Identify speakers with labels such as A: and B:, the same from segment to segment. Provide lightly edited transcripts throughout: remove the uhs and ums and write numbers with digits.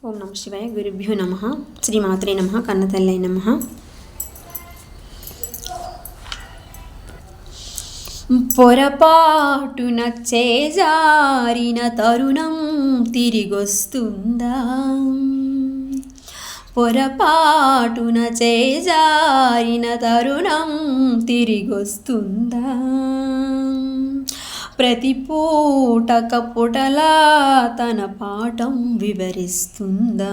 A: ఓం నమ శివాయ. గురుభ్యో నమ. శ్రీమాత్రే నమ. కన్నతల్లై నమ. పొరపాటున చేజారిన తరుణం తిరిగొస్తుందా? పొరపాటున చేజారిన తరుణం తిరిగొస్తుందా? ప్రతి పూటక పుటలా తన పాఠం వివరిస్తుందా?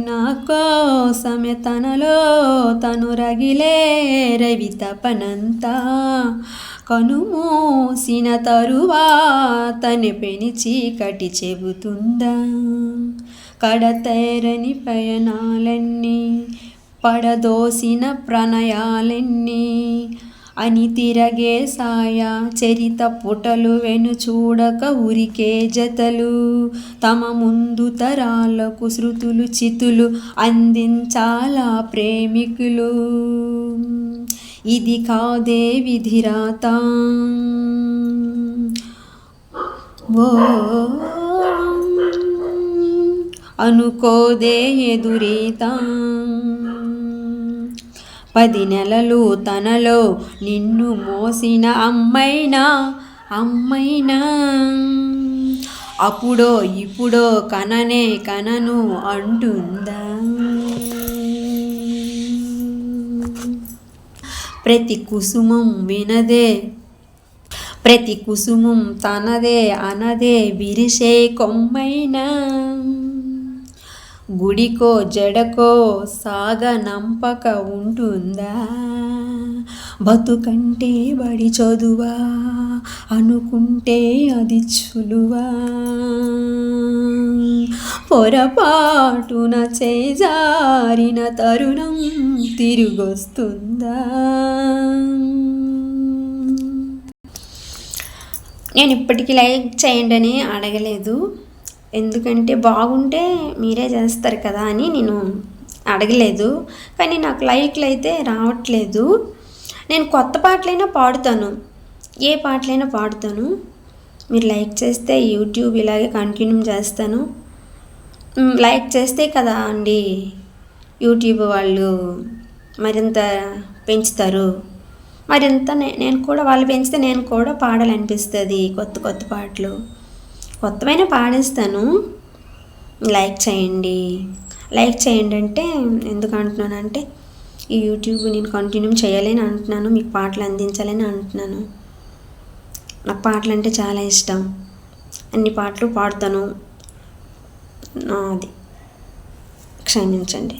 A: నా కోసమే తనలో తను రగిలే రవి తపనంతా కనుమూసిన తరువాతని పెనిచి కటి చెబుతుందా? కడతేరని పయనాలన్నీ పడదోసిన ప్రణయాలన్నీ అని తిరగే సాయ చరిత పుటలు వెను చూడక ఉరికే జతలు తమ ముందు తరాలకు శృతులు చితులు అందించాలా ప్రేమికులు. ఇది కాదే విధిరాత, ఓ అనుకోదే ఎదురీత. 10 నెలలు తనలో నిన్ను మోసిన అమ్మైనా అప్పుడో ఇప్పుడో కనను అంటుందా? ప్రతి కుసుమం వినదే, ప్రతి కుసుమం తనదే అనదే విరిసే కొమ్మైనా గుడికో జడకో సాగనంపక ఉంటుందా? బతుకంటే బడి చదువా అనుకుంటే అది చులువా? పొరపాటున చేజారిన తరుణం తిరిగొస్తుందా? నేను ఇప్పటికీ లైక్ చేయండి అని అడగలేదు, ఎందుకంటే బాగుంటే మీరే చేస్తారు కదా అని నేను అడగలేదు. కానీ నాకు లైక్లు అయితే రావట్లేదు. నేను కొత్త పాటలైనా పాడుతాను, ఏ పాటలైనా పాడుతాను. మీరు లైక్ చేస్తే యూట్యూబ్ ఇలాగే కంటిన్యూ చేస్తాను. లైక్ చేస్తే కదా అండి యూట్యూబ్ వాళ్ళు మరింత పెంచుతారు. మరింత నేను కూడా వాళ్ళు పెంచితే నేను కూడా పాడాలనిపిస్తుంది. కొత్త కొత్త పాటలు కొత్తమైన పాడేస్తాను. లైక్ చేయండి. లైక్ చేయండి అంటే ఎందుకు అంటున్నానంటే ఈ యూట్యూబ్ నేను కంటిన్యూ చేయాలని అంటున్నాను, మీకు పాటలు అందించాలని అంటున్నాను. నాకు పాటలు అంటే చాలా ఇష్టం, అన్ని పాటలు పాడుతాను. అది క్షమించండి.